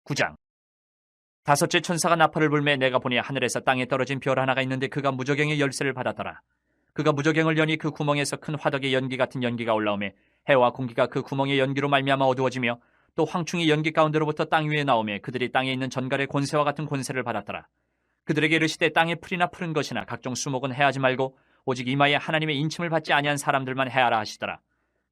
9장. 다섯째 천사가 나팔을 불매 내가 보니 하늘에서 땅에 떨어진 별 하나가 있는데 그가 무저갱의 열쇠를 받았더라. 그가 무저갱을 여니 그 구멍에서 큰 화덕의 연기 같은 연기가 올라오매 해와 공기가 그 구멍의 연기로 말미암아 어두워지며 또 황충이 연기 가운데로부터 땅 위에 나오매 그들이 땅에 있는 전갈의 권세와 같은 권세를 받았더라. 그들에게 이르시되 땅에 풀이나 푸른 것이나 각종 수목은 해하지 말고 오직 이마에 하나님의 인침을 받지 아니한 사람들만 해하라 하시더라.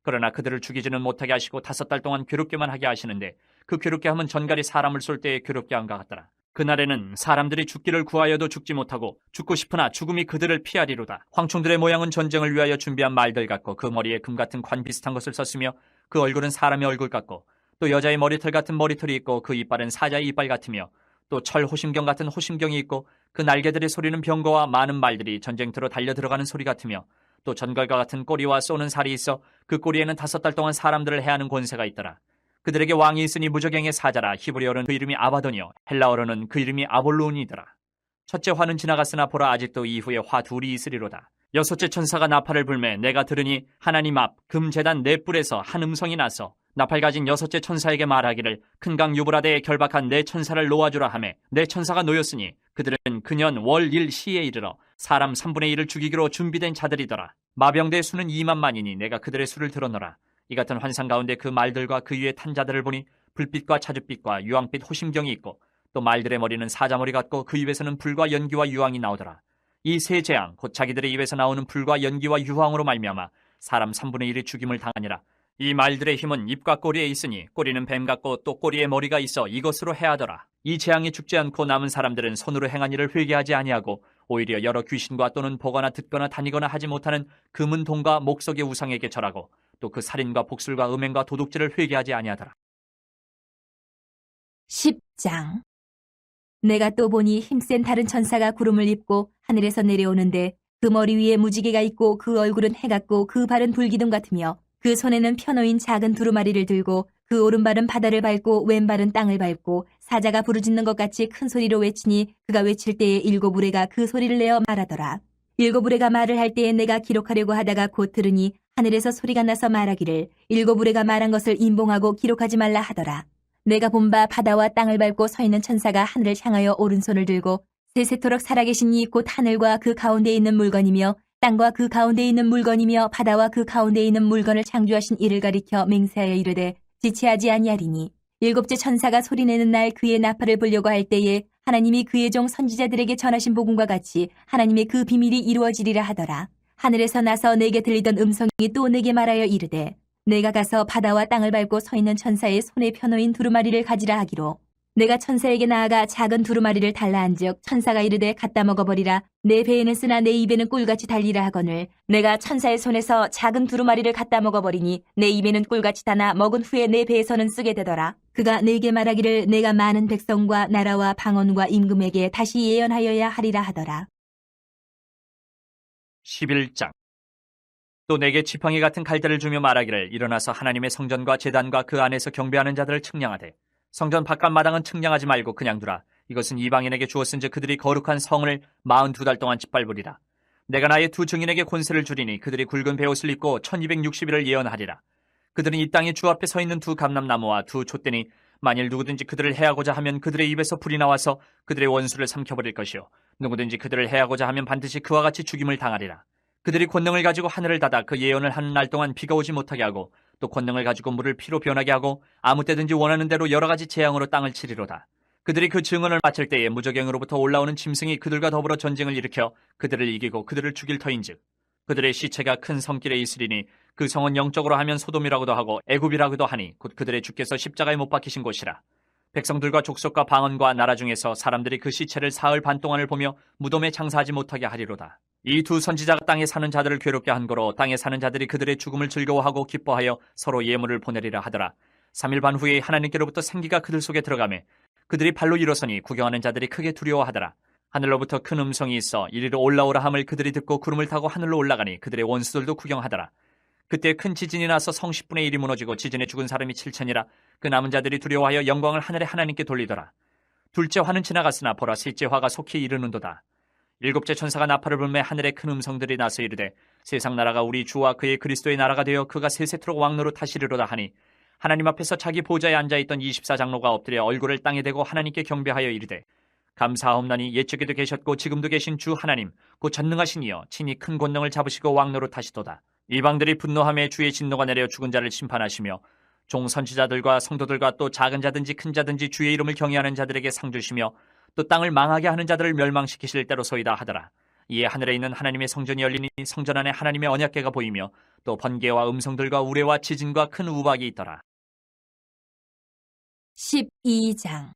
그러나 그들을 죽이지는 못하게 하시고 5달 동안 괴롭게만 하게 하시는데 그 괴롭게 함은 전갈이 사람을 쏠 때에 괴롭게 함과 같더라. 그날에는 사람들이 죽기를 구하여도 죽지 못하고 죽고 싶으나 죽음이 그들을 피하리로다. 황충들의 모양은 전쟁을 위하여 준비한 말들 같고 그 머리에 금 같은 관 비슷한 것을 썼으며 그 얼굴은 사람의 얼굴 같고 또 여자의 머리털 같은 머리털이 있고 그 이빨은 사자의 이빨 같으며 또 철 호심경 같은 호심경이 있고 그 날개들의 소리는 병거와 많은 말들이 전쟁터로 달려 들어가는 소리 같으며 또 전갈과 같은 꼬리와 쏘는 살이 있어 그 꼬리에는 5달 동안 사람들을 해하는 권세가 있더라. 그들에게 왕이 있으니 무저갱의 사자라. 히브리어로는 그 이름이 아바돈이요 헬라어로는 그 이름이 아볼론이더라. 첫째 화는 지나갔으나 보라 아직도 이후에 화 둘이 있으리로다. 여섯째 천사가 나팔을 불매 내가 들으니 하나님 앞 금제단 네 뿔에서 한 음성이 나서 나팔 가진 여섯째 천사에게 말하기를 큰 강 유브라데에 결박한 네 천사를 놓아주라 하매 네 천사가 놓였으니 그들은 그년 월 일 시에 이르러 사람 3분의 1을 죽이기로 준비된 자들이더라. 마병대의 수는 2만만이니 내가 그들의 수를 들었노라. 이 같은 환상 가운데 그 말들과 그 위에 탄 자들을 보니 불빛과 자줏빛과 유황빛 호심경이 있고 또 말들의 머리는 사자머리 같고 그 입에서는 불과 연기와 유황이 나오더라. 이 세 재앙 곧 자기들의 입에서 나오는 불과 연기와 유황으로 말미암아 사람 3분의 1이 죽임을 당하니라. 이 말들의 힘은 입과 꼬리에 있으니 꼬리는 뱀 같고 또 꼬리에 머리가 있어 이것으로 해하더라. 이 재앙이 죽지 않고 남은 사람들은 손으로 행한 일을 회개하지 아니하고 오히려 여러 귀신과 또는 보거나 듣거나 다니거나 하지 못하는 금은 동과 목석의 우상에게 절하고 또 그 살인과 복술과 음행과 도둑질을 회개하지 아니하더라. 10장. 내가 또 보니 힘센 다른 천사가 구름을 입고 하늘에서 내려오는데 그 머리 위에 무지개가 있고 그 얼굴은 해 같고 그 발은 불기둥 같으며 그 손에는 펴놓인 작은 두루마리를 들고 그 오른발은 바다를 밟고 왼발은 땅을 밟고 사자가 부르짖는 것 같이 큰 소리로 외치니 그가 외칠 때에 7우레가 그 소리를 내어 말하더라. 7우레가 말을 할 때에 내가 기록하려고 하다가 곧 들으니 하늘에서 소리가 나서 말하기를 7우레가 말한 것을 인봉하고 기록하지 말라 하더라. 내가 본 바 바다와 땅을 밟고 서 있는 천사가 하늘을 향하여 오른손을 들고 세세토록 살아계신 이 곧 하늘과 그 가운데에 있는 물건이며 땅과 그 가운데에 있는 물건이며 바다와 그 가운데에 있는 물건을 창조하신 이를 가리켜 맹세하여 이르되 지체하지 아니하리니 7째 천사가 소리내는 날 그의 나팔을 불려고 할 때에 하나님이 그의 종 선지자들에게 전하신 복음과 같이 하나님의 그 비밀이 이루어지리라 하더라. 하늘에서 나서 내게 들리던 음성이 또 내게 말하여 이르되 내가 가서 바다와 땅을 밟고 서 있는 천사의 손에 펴놓인 두루마리를 가지라 하기로 내가 천사에게 나아가 작은 두루마리를 달라 한즉 천사가 이르되 갖다 먹어버리라. 내 배에는 쓰나 내 입에는 꿀같이 달리라 하거늘 내가 천사의 손에서 작은 두루마리를 갖다 먹어버리니 내 입에는 꿀같이 다나 먹은 후에 내 배에서는 쓰게 되더라. 그가 내게 말하기를 내가 많은 백성과 나라와 방언과 임금에게 다시 예언하여야 하리라 하더라. 11장. 또 내게 지팡이 같은 갈대를 주며 말하기를 일어나서 하나님의 성전과 제단과 그 안에서 경배하는 자들을 측량하되 성전 바깥 마당은 측량하지 말고 그냥 두라. 이것은 이방인에게 주었은즉 그들이 거룩한 성을 42달 동안 짓밟으리라. 내가 나의 두 증인에게 권세를 주리니 그들이 굵은 베옷을 입고 1260일을 예언하리라. 그들은 이 땅에 주 앞에 서 있는 두 감람나무와 두 촛대니 만일 누구든지 그들을 해하고자 하면 그들의 입에서 불이 나와서 그들의 원수를 삼켜버릴 것이요 누구든지 그들을 해하고자 하면 반드시 그와 같이 죽임을 당하리라. 그들이 권능을 가지고 하늘을 닫아 그 예언을 하는 날 동안 비가 오지 못하게 하고 또 권능을 가지고 물을 피로 변하게 하고 아무 때든지 원하는 대로 여러 가지 재앙으로 땅을 치리로다. 그들이 그 증언을 마칠 때에 무저갱으로부터 올라오는 짐승이 그들과 더불어 전쟁을 일으켜 그들을 이기고 그들을 죽일 터인즉 그들의 시체가 큰 성길에 있으리니 그 성은 영적으로 하면 소돔이라고도 하고 애굽이라고도 하니 곧 그들의 주께서 십자가에 못 박히신 곳이라. 백성들과 족속과 방언과 나라 중에서 사람들이 그 시체를 사흘 반 동안을 보며 무덤에 장사하지 못하게 하리로다. 이 두 선지자가 땅에 사는 자들을 괴롭게 한 거로 땅에 사는 자들이 그들의 죽음을 즐거워하고 기뻐하여 서로 예물을 보내리라 하더라. 3일 반 후에 하나님께로부터 생기가 그들 속에 들어가매 그들이 발로 일어서니 구경하는 자들이 크게 두려워하더라. 하늘로부터 큰 음성이 있어 이리로 올라오라 함을 그들이 듣고 구름을 타고 하늘로 올라가니 그들의 원수들도 구경하더라. 그때 큰 지진이 나서 성 10분의 1이 무너지고 지진에 죽은 사람이 7천이라. 그 남은 자들이 두려워하여 영광을 하늘의 하나님께 돌리더라. 둘째 화는 지나갔으나 보라 셋째 화가 속히 이르는도다. 7째 천사가 나팔을 불매 하늘에 큰 음성들이 나서 이르되 세상 나라가 우리 주와 그의 그리스도의 나라가 되어 그가 세세토록 왕노로 타시리로다 하니 하나님 앞에서 자기 보좌에 앉아있던 24장로가 엎드려 얼굴을 땅에 대고 하나님께 경배하여 이르되 감사하옵나니 옛적에도 계셨고 지금도 계신 주 하나님 곧 전능하신 이여 친히 큰 권능을 잡으시고 왕노릇 하시도다. 이방들이 분노함에 주의 진노가 내려 죽은 자를 심판하시며 종 선지자들과 성도들과 또 작은 자든지 큰 자든지 주의 이름을 경외하는 자들에게 상 주시며 또 땅을 망하게 하는 자들을 멸망시키실 때로소이다 하더라. 이에 하늘에 있는 하나님의 성전이 열리니 성전 안에 하나님의 언약궤가 보이며 또 번개와 음성들과 우레와 지진과 큰 우박이 있더라. 12장.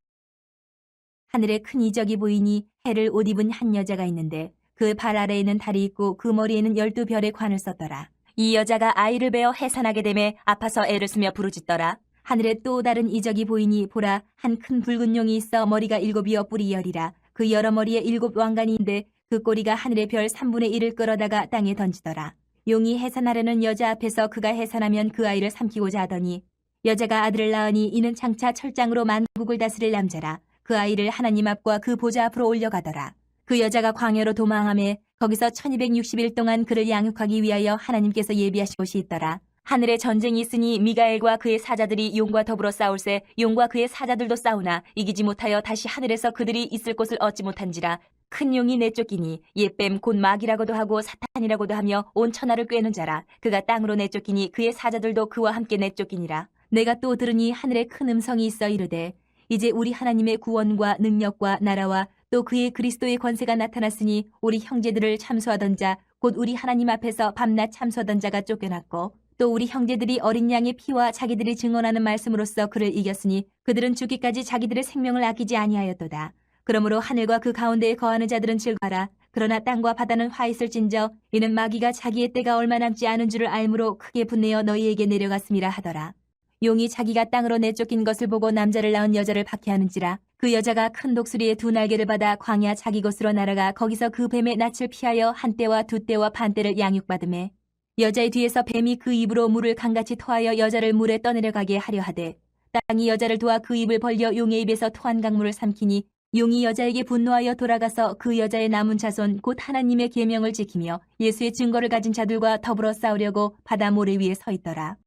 하늘에 큰 이적이 보이니 해를 옷 입은 한 여자가 있는데 그 발 아래에는 달이 있고 그 머리에는 12별의 관을 썼더라. 이 여자가 아이를 베어 해산하게 되매 아파서 애를 쓰며 부르짖더라. 하늘에 또 다른 이적이 보이니 보라 한 큰 붉은 용이 있어 머리가 7이여 뿔이 10이라. 그 여러 머리에 7 왕관이 있는데 그 꼬리가 하늘의 별 3분의 1을 끌어다가 땅에 던지더라. 용이 해산하려는 여자 앞에서 그가 해산하면 그 아이를 삼키고자 하더니 여자가 아들을 낳으니 이는 장차 철장으로 만국을 다스릴 남자라. 그 아이를 하나님 앞과 그 보좌 앞으로 올려가더라. 그 여자가 광야로 도망하매 거기서 1260일 동안 그를 양육하기 위하여 하나님께서 예비하신 곳이 있더라. 하늘에 전쟁이 있으니 미가엘과 그의 사자들이 용과 더불어 싸울세 용과 그의 사자들도 싸우나 이기지 못하여 다시 하늘에서 그들이 있을 곳을 얻지 못한지라. 큰 용이 내쫓기니 옛뱀 곧 마귀라고도 하고 사탄이라고도 하며 온 천하를 꿰는 자라. 그가 땅으로 내쫓기니 그의 사자들도 그와 함께 내쫓기니라. 내가 또 들으니 하늘에 큰 음성이 있어 이르되 이제 우리 하나님의 구원과 능력과 나라와 또 그의 그리스도의 권세가 나타났으니 우리 형제들을 참소하던 자 곧 우리 하나님 앞에서 밤낮 참소하던 자가 쫓겨났고 또 우리 형제들이 어린 양의 피와 자기들이 증언하는 말씀으로써 그를 이겼으니 그들은 죽기까지 자기들의 생명을 아끼지 아니하였도다. 그러므로 하늘과 그 가운데에 거하는 자들은 즐거하라. 그러나 땅과 바다는 화 있을진저 이는 마귀가 자기의 때가 얼마 남지 않은 줄을 알므로 크게 분내어 너희에게 내려갔음이라 하더라. 용이 자기가 땅으로 내쫓긴 것을 보고 남자를 낳은 여자를 박해하는지라. 그 여자가 큰 독수리의 2 날개를 받아 광야 자기 곳으로 날아가 거기서 그 뱀의 낯을 피하여 1때와 2때와 반때를 양육받으매 여자의 뒤에서 뱀이 그 입으로 물을 강같이 토하여 여자를 물에 떠내려가게 하려 하되 땅이 여자를 도와 그 입을 벌려 용의 입에서 토한 강물을 삼키니 용이 여자에게 분노하여 돌아가서 그 여자의 남은 자손 곧 하나님의 계명을 지키며 예수의 증거를 가진 자들과 더불어 싸우려고 바다 모래 위에 서 있더라.